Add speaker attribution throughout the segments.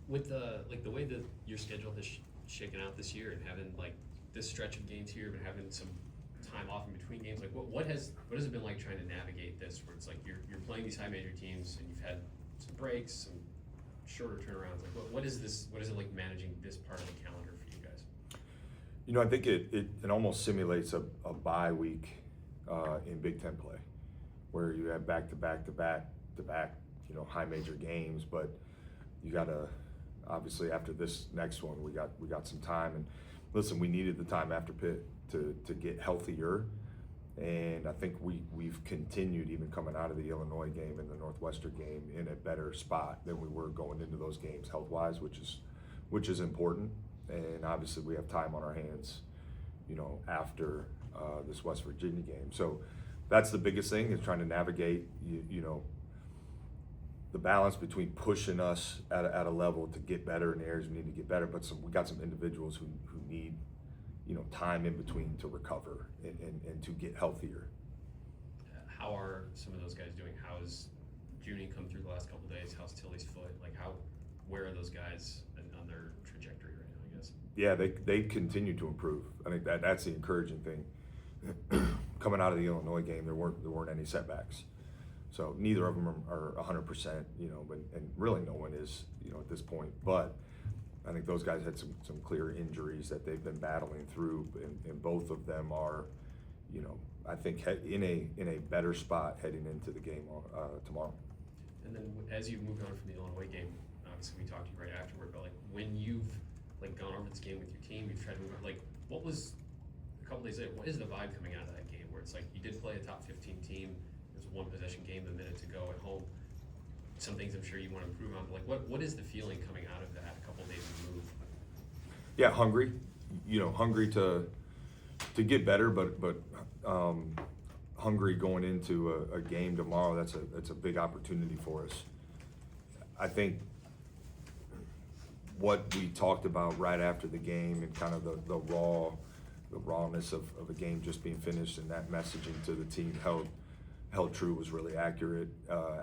Speaker 1: With the way that your schedule has shaken out this year and having like this stretch of games here, but having some time off in between games, like what has it been like trying to navigate this? Where it's like you're playing these high major teams and you've had some breaks, some shorter turnarounds. Like what is this? What is it like managing this part of the calendar for you guys?
Speaker 2: I think it almost simulates a bye week in Big Ten play, where you have back to back, high major games, but you got to obviously after this next one we got some time. And listen, we needed the time after Pitt to get healthier, and I think we've continued even coming out of the Illinois game and the Northwestern game in a better spot than we were going into those games health-wise, which is important. And obviously we have time on our hands, after this West Virginia game. So that's the biggest thing, is trying to navigate, the balance between pushing us at a level to get better in the areas we need to get better, but we got some individuals who need, time in between to recover and to get healthier.
Speaker 1: How are some of those guys doing? How's Junie come through the last couple of days? How's Tilly's foot? Like where are those guys on their trajectory right now, I guess?
Speaker 2: Yeah, they continue to improve. I think that's the encouraging thing. Coming out of the Illinois game, there weren't any setbacks. So neither of them are 100%, and really no one is, at this point. But I think those guys had some clear injuries that they've been battling through, and both of them are, I think in a better spot heading into the game tomorrow.
Speaker 1: And then as you've moved on from the Illinois game, obviously we talked to you right afterward, but like when you've gone over this game with your team, you've tried to move on, what was a couple days later? What is the vibe coming out of that game where it's like you did play a top 15 team? It was a one possession game, a minute to go at home. Some things I'm sure you want to improve on, but what is the feeling coming out of that a couple days removed?
Speaker 2: Yeah, hungry. Hungry to get better, but hungry going into a game tomorrow. That's a big opportunity for us. I think what we talked about right after the game and kind of the rawness of a game just being finished, and that messaging to the team held true, was really accurate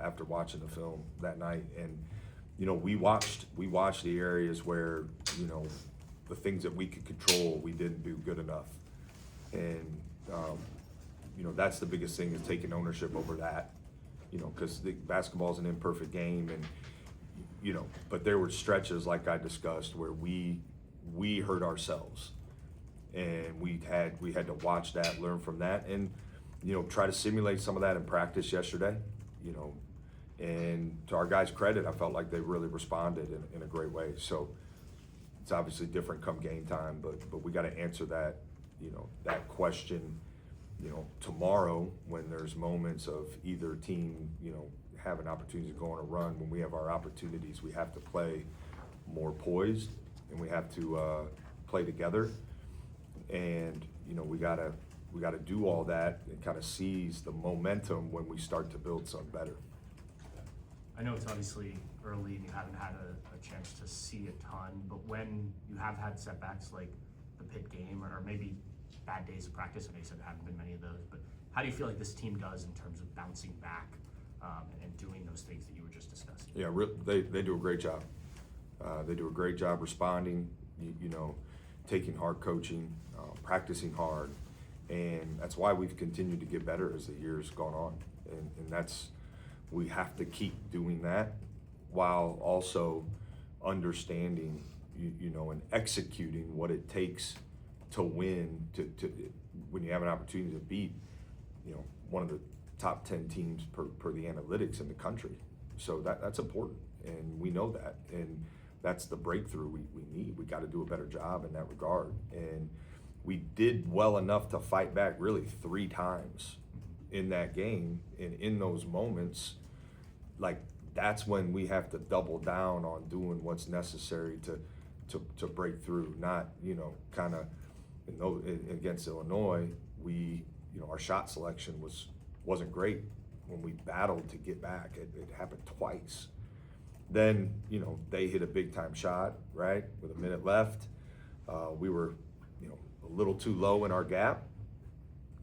Speaker 2: after watching the film that night. And we watched the areas where the things that we could control, we didn't do good enough. And that's the biggest thing, is taking ownership over that, because the basketball's an imperfect game, and but there were stretches like I discussed where we hurt ourselves, and we had to watch that, learn from that, and try to simulate some of that in practice yesterday. And to our guys' credit, I felt like they really responded in a great way. So it's obviously different come game time, but we got to answer that that question tomorrow, when there's moments of either team having opportunities to go on a run. When we have our opportunities, we have to play more poised, and we have to play together. And we gotta do all that and kind of seize the momentum when we start to build something better.
Speaker 3: I know it's obviously early and you haven't had a chance to see a ton, but when you have had setbacks like the Pitt game, or maybe bad days of practice, I know you said there haven't been many of those, but how do you feel like this team does in terms of bouncing back and doing those things that you were just discussing?
Speaker 2: Yeah, they do a great job. They do a great job responding, taking hard coaching, practicing hard, and that's why we've continued to get better as the year's gone on. And that's, we have to keep doing that while also understanding, and executing what it takes to win, to when you have an opportunity to beat, one of the top 10 teams per the analytics in the country. So that's important, and we know that, and that's the breakthrough we need. We got to do a better job in that regard, and we did well enough to fight back really 3 times in that game. And in those moments, that's when we have to double down on doing what's necessary to break through. Not kind of against Illinois, our shot selection wasn't great when we battled to get back. It happened twice. Then they hit a big time shot right with a minute left. We were a little too low in our gap.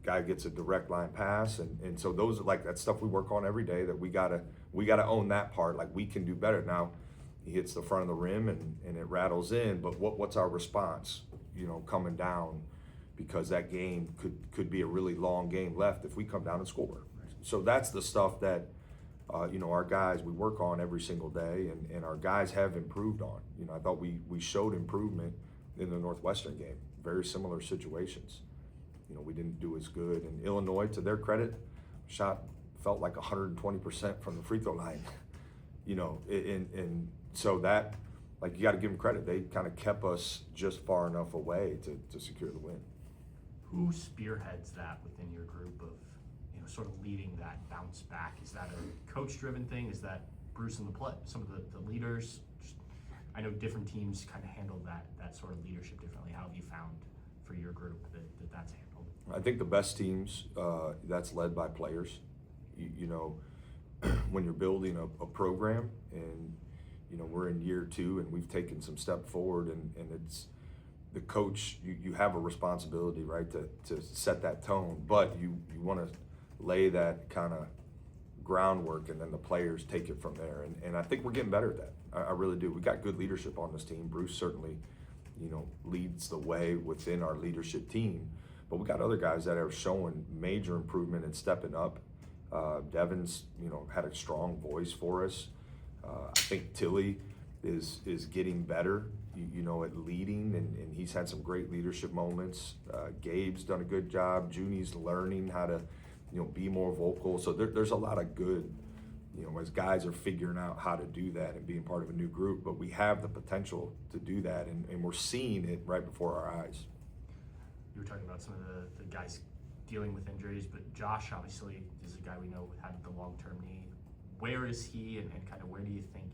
Speaker 2: Guy gets a direct line pass, and so those are that stuff we work on every day, that we gotta own that part. We can do better now. he hits the front of the rim and it rattles in, but what's our response, you know, coming down, because that game could be a really long game left if we come down and score. So that's the stuff that, you know, our guys, we work on every single day, and our guys have improved on. You know, I thought we showed improvement in the Northwestern game, very similar situations. You know, we didn't do as good. And Illinois, to their credit, felt like 120% from the free throw line. You know, and so that, like, you got to give them credit. They kind of kept us just far enough away to secure the win.
Speaker 3: Who spearheads that within your group of, you know, sort of leading that bounce back? Is that a coach-driven thing? Is that Bruce and some of the leaders? I know different teams kind of handle that sort of leadership differently. How have you found for your group that's handled?
Speaker 2: I think the best teams, that's led by players. You know, when you're building a program, and, you know, we're in year 2 and we've taken some step forward, and it's the coach, you have a responsibility, right, to set that tone, but you want to lay that kind of groundwork, and then the players take it from there. And I think we're getting better at that. I really do. We got good leadership on this team. Bruce certainly, you know, leads the way within our leadership team, but we got other guys that are showing major improvement and stepping up. Devin's, you know, had a strong voice for us. I think Tilly is getting better, you know, at leading, and he's had some great leadership moments. Gabe's done a good job. Junie's learning how to, you know, be more vocal. So there's a lot of good, you know, as guys are figuring out how to do that and being part of a new group, but we have the potential to do that, and we're seeing it right before our eyes.
Speaker 3: You were talking about some of the guys dealing with injuries, but Josh obviously is a guy we know had the long-term knee. Where is he, and kind of where do you think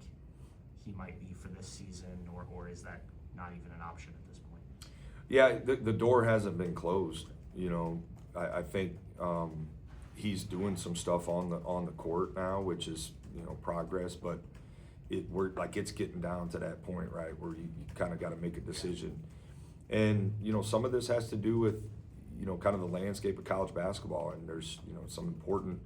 Speaker 3: he might be for this season, or is that not even an option at this point?
Speaker 2: Yeah, the door hasn't been closed. You know, I think he's doing some stuff on the court now, which is, you know, progress, but it's getting down to that point, right, where you kind of got to make a decision. And, you know, some of this has to do with, you know, kind of the landscape of college basketball, and there's, you know, some important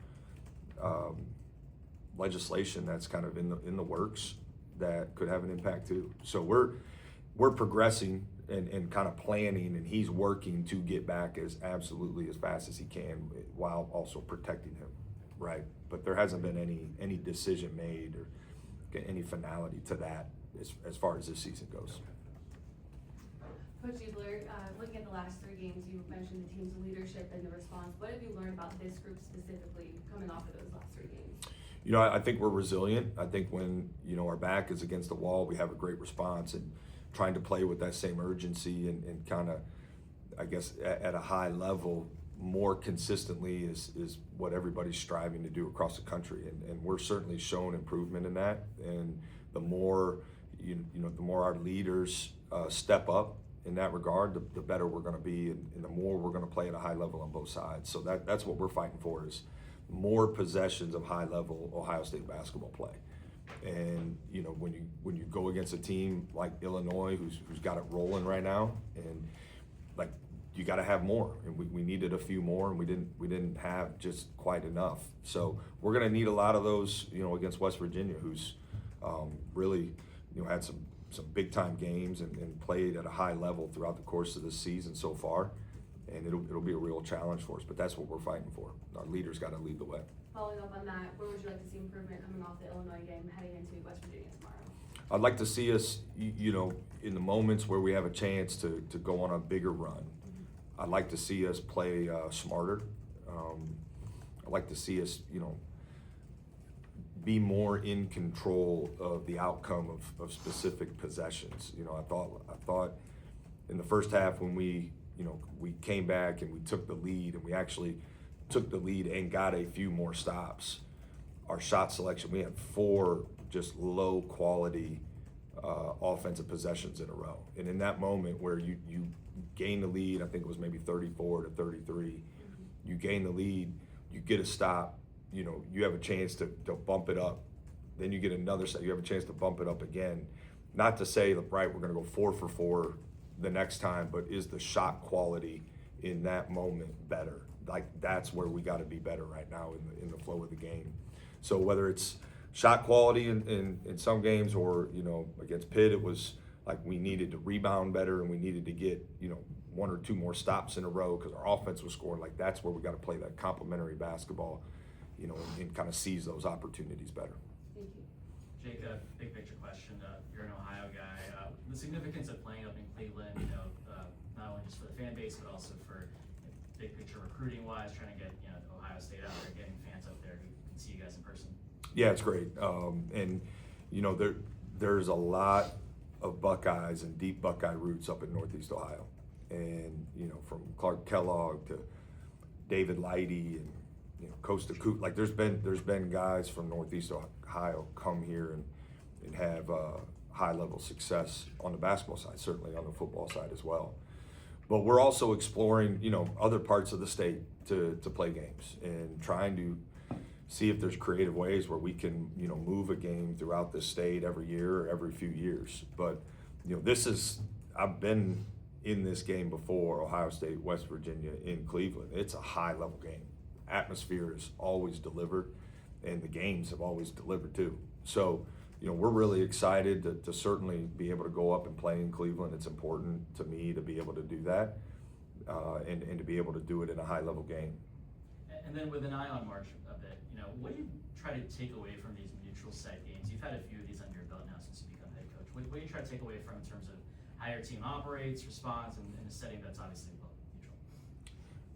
Speaker 2: legislation that's kind of in the works that could have an impact too. So we're progressing and kind of planning, and he's working to get back as fast as he can while also protecting him, right? But there hasn't been any decision made or any finality to that as far as this season goes.
Speaker 4: Coach Diebler, looking at the last 3 games, you mentioned the team's leadership and the response. What have you learned about this group specifically coming off of those last 3 games?
Speaker 2: You know, I think we're resilient. I think when, you know, our back is against the wall, we have a great response, and trying to play with that same urgency and kind of, I guess, at a high level more consistently is what everybody's striving to do across the country. And we're certainly showing improvement in that. And the more, you know, the more our leaders step up in that regard, the better we're going to be, and the more we're going to play at a high level on both sides. So that's what we're fighting for, is more possessions of high level Ohio State basketball play. And, you know, when you go against a team like Illinois, who's got it rolling right now, and like, you got to have more, and we needed a few more, and we didn't have just quite enough. So we're going to need a lot of those, you know, against West Virginia, who's really, you know, had some big time games and played at a high level throughout the course of the season so far, and it'll be a real challenge for us. But that's what we're fighting for. Our leaders got to lead the way.
Speaker 4: Following up on that, where would you like to see improvement coming off the Illinois game heading into West Virginia tomorrow?
Speaker 2: I'd like to see us, you know, in the moments where we have a chance to go on a bigger run. I'd like to see us play smarter. I'd like to see us, you know, be more in control of the outcome of specific possessions. You know, I thought in the first half, when we came back and we took the lead, and we actually took the lead and got a few more stops, our shot selection, we had 4 just low quality offensive possessions in a row. And in that moment where you gain the lead, I think it was maybe 34-33, you gain the lead, you get a stop, you know, you have a chance to bump it up. Then you get another set, you have a chance to bump it up again. Not to say, right, we're gonna go 4 for 4 the next time, but is the shot quality in that moment better? Like, that's where we gotta be better right now in the flow of the game. So whether it's shot quality in some games, or, you know, against Pitt, it was like we needed to rebound better and we needed to get, you know, 1 or 2 more stops in a row because our offense was scoring. Like, that's where we got to play that complementary basketball, you know, and kind of seize those opportunities better.
Speaker 4: Thank you.
Speaker 5: Jake, a big picture question. You're an Ohio guy. The significance of playing up in Cleveland, you know, not only just for the fan base, but also for big picture recruiting wise, trying to get, you know, Ohio State out there, getting fans up there who can see you guys in person.
Speaker 2: Yeah, it's great. And, you know, there's a lot of Buckeyes and deep Buckeye roots up in Northeast Ohio. And, you know, from Clark Kellogg to David Lighty and, you know, Costa Coot, like there's been guys from Northeast Ohio come here and have high level success on the basketball side, certainly on the football side as well. But we're also exploring, you know, other parts of the state to play games and trying to see if there's creative ways where we can, you know, move a game throughout the state every year or every few years. But, you know, I've been in this game before, Ohio State, West Virginia, in Cleveland. It's a high level game. Atmosphere is always delivered, and the games have always delivered too. So, you know, we're really excited to certainly be able to go up and play in Cleveland. It's important to me to be able to do that and to be able to do it in a high level game.
Speaker 5: And then with an eye on March a bit, you know, what do you try to take away from these neutral site games? You've had a few of these under your belt now since you become head coach. What do you try to take away from in terms of how your team operates, responds, and in a setting that's obviously neutral?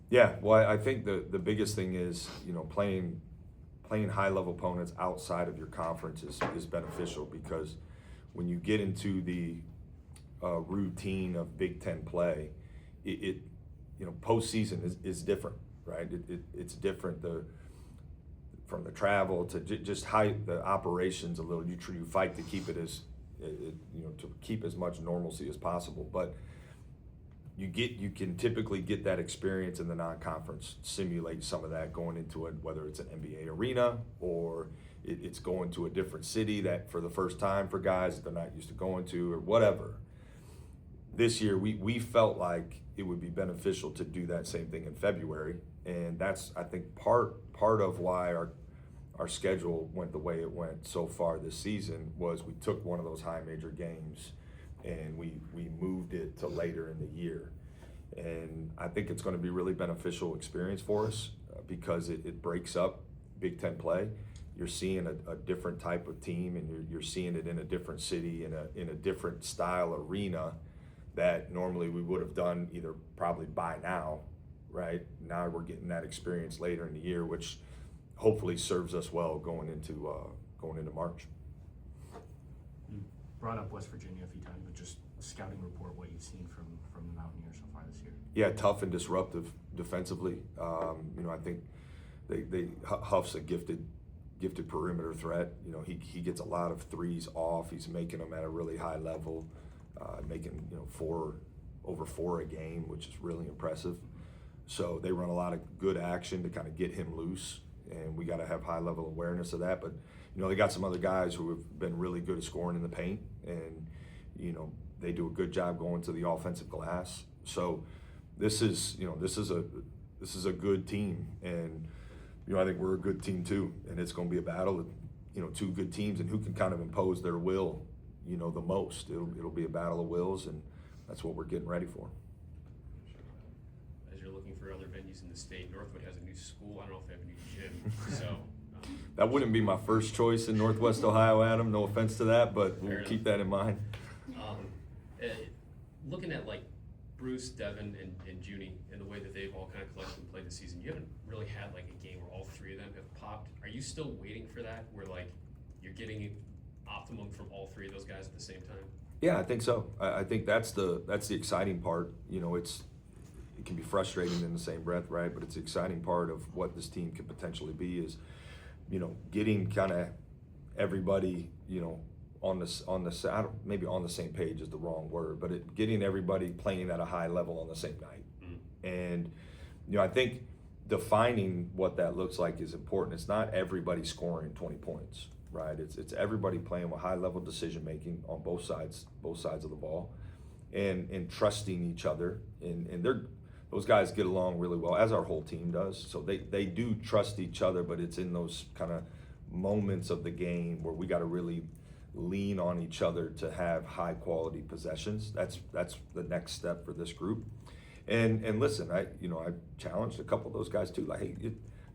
Speaker 2: Yeah, well, I think the biggest thing is, you know, playing high level opponents outside of your conference is beneficial, because when you get into the routine of Big Ten play, it you know, postseason is different, right? It's different from the travel to just how the operations a little. You fight to keep it as you know, to keep as much normalcy as possible, but you can typically get that experience in the non-conference, simulate some of that going into it, whether it's an NBA arena or it's going to a different city that for the first time for guys that they're not used to going to or whatever. This year, we felt like it would be beneficial to do that same thing in February, and that's, I think, part of why our schedule went the way it went so far this season. Was we took one of those high major games and we moved it to later in the year. And I think it's going to be really beneficial experience for us because it breaks up Big Ten play. You're seeing a different type of team, and you're seeing it in a different city, in a different style arena that normally we would have done either probably by now, right? Now we're getting that experience later in the year, which hopefully serves us well going into March.
Speaker 3: You brought up West Virginia a few times, but just a scouting report, what you've seen from the Mountaineers so far this year.
Speaker 2: Yeah, tough and disruptive defensively. You know, I think Huff's a gifted perimeter threat. You know, he gets a lot of threes off. He's making them at a really high level, making, you know, over four a game, which is really impressive. So they run a lot of good action to kind of get him loose, and we got to have high level awareness of that. But, you know, they got some other guys who have been really good at scoring in the paint, and, you know, they do a good job going to the offensive glass. So this is a good team, and, you know, I think we're a good team too, and it's going to be a battle of, you know, two good teams and who can kind of impose their will, you know, the most. It'll be a battle of wills, and that's what we're getting ready for.
Speaker 1: As you're looking for other venues in the state, Northwood has a new school. I don't know if they have a new gym, so.
Speaker 2: That wouldn't be my first choice in Northwest Ohio, Adam. No offense to that, but we'll
Speaker 1: Fair
Speaker 2: keep
Speaker 1: enough.
Speaker 2: that in mind.
Speaker 1: Looking at like Bruce, Devin, and Junie, and the way that they've all kind of collectively played this season, you haven't really had like a game where all three of them have popped. Are you still waiting for that, where like you're getting optimum from all three of those guys at the same time?
Speaker 2: Yeah, I think so. I think that's the exciting part. You know, it can be frustrating in the same breath, right? But it's the exciting part of what this team could potentially be is, you know, getting kind of everybody, you know, on maybe on the same page is the wrong word, but getting everybody playing at a high level on the same night. And, you know, I think defining what that looks like is important. It's not everybody scoring 20 points, right? It's everybody playing with high level decision making on both sides of the ball, and trusting each other. And those guys get along really well, as our whole team does. So they do trust each other, but it's in those kind of moments of the game where we got to really lean on each other to have high quality possessions. That's the next step for this group. And listen, I challenged a couple of those guys too. Like, hey,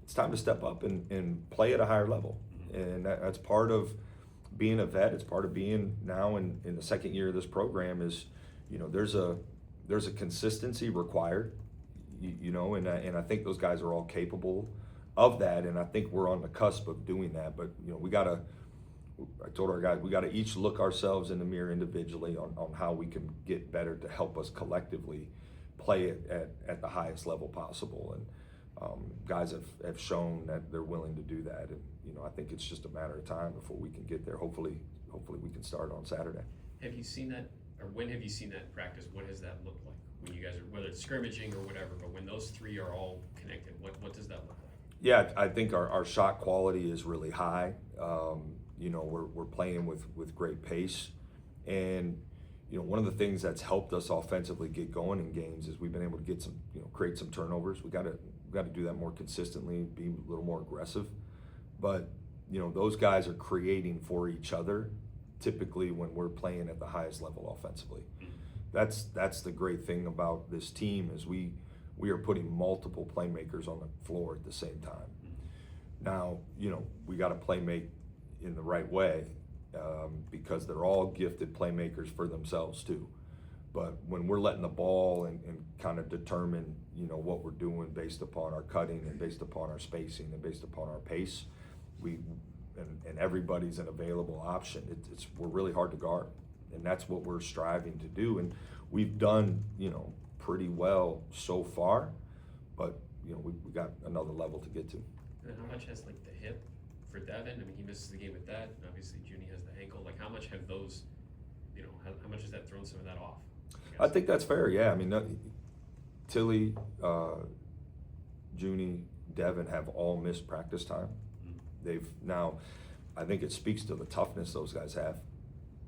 Speaker 2: it's time to step up and play at a higher level. And that's part of being a vet. It's part of being now in the second year of this program. Is there's a consistency required. And I think those guys are all capable of that. And I think we're on the cusp of doing that. But I told our guys, we got to each look ourselves in the mirror individually on how we can get better to help us collectively play it at the highest level possible. And guys have shown that they're willing to do that. And I think it's just a matter of time before we can get there. Hopefully we can start on Saturday.
Speaker 1: Have you seen that, or when have you seen that in practice? What has that looked like when you guys are, whether it's scrimmaging or whatever, but when those three are all connected, what does that look like?
Speaker 2: Yeah, I think our shot quality is really high. We're playing with great pace, and one of the things that's helped us offensively get going in games is we've been able to get some, create some turnovers. We got to do that more consistently, be a little more aggressive. But those guys are creating for each other. Typically, when we're playing at the highest level offensively, that's the great thing about this team is we are putting multiple playmakers on the floor at the same time. Now, we got to play make in the right way because they're all gifted playmakers for themselves too. But when we're letting the ball and kind of determine, what we're doing based upon our cutting and based upon our spacing and based upon our pace, and everybody's an available option. We're really hard to guard, and that's what we're striving to do. And we've done, pretty well so far, but we got another level to get to.
Speaker 1: And how much has like the hip for Devin? I mean, he misses the game with that, and obviously Junie has the ankle. Like, how much have those, how much has that thrown some of that off?
Speaker 2: I think that's fair. Yeah, I mean, Tilly, Junie, Devin have all missed practice time. They've now, I think it speaks to the toughness those guys have,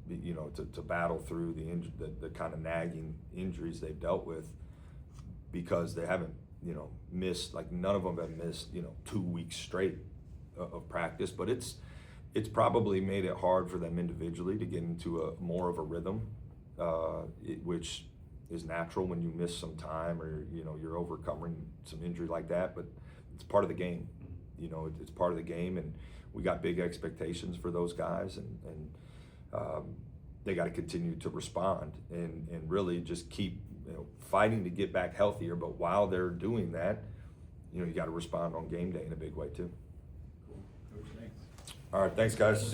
Speaker 2: to battle through the kind of nagging injuries they've dealt with, because they haven't, missed, like none of them have missed, 2 weeks straight of practice. But it's probably made it hard for them individually to get into a more of a rhythm, which is natural when you miss some time or you're overcoming some injury like that. But it's part of the game. It's part of the game, and we got big expectations for those guys, and they got to continue to respond and really just keep fighting to get back healthier. But while they're doing that, you got to respond on game day in a big way too.
Speaker 5: Cool. Coach, thanks.
Speaker 2: All right, thanks guys.